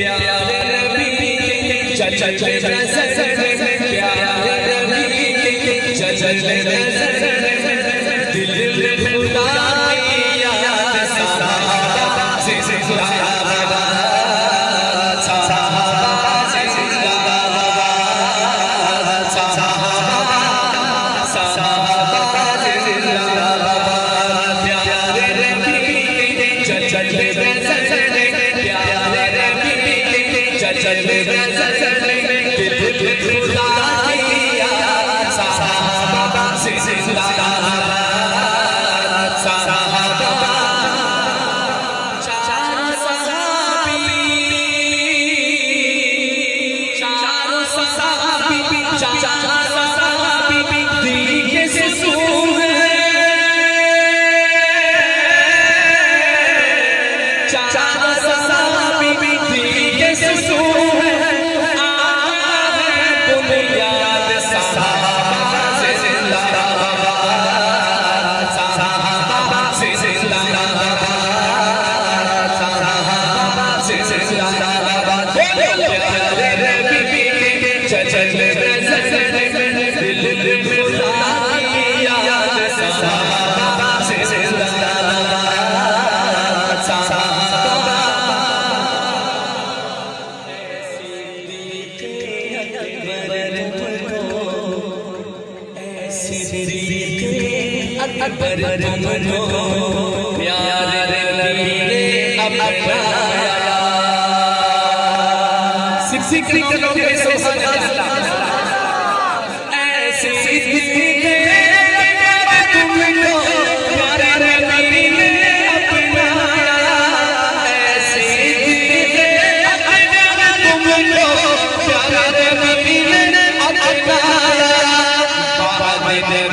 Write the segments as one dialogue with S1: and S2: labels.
S1: प्यारे नबी चल चल प्यारे नबी चल चल दिल में खुदा की याद सहाबा से जिंदाबाद सहाबा से जिंदाबाद सहाबा से जिंदाबाद प्यारे नबी चल चल प्यारे नबी चल चल दिल में खुदा की याद सहाबा से जिंदाबाद प्यारे नबी ने अपनाया सिख लोगे सुभान अल्लाह ऐसी सिद्दीक़े तुमको प्यारे नबी ने अपनाया ऐसी सिद्दीक़े तुमको प्यारे नबी ने अपनाया नबी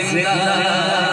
S1: जिंदा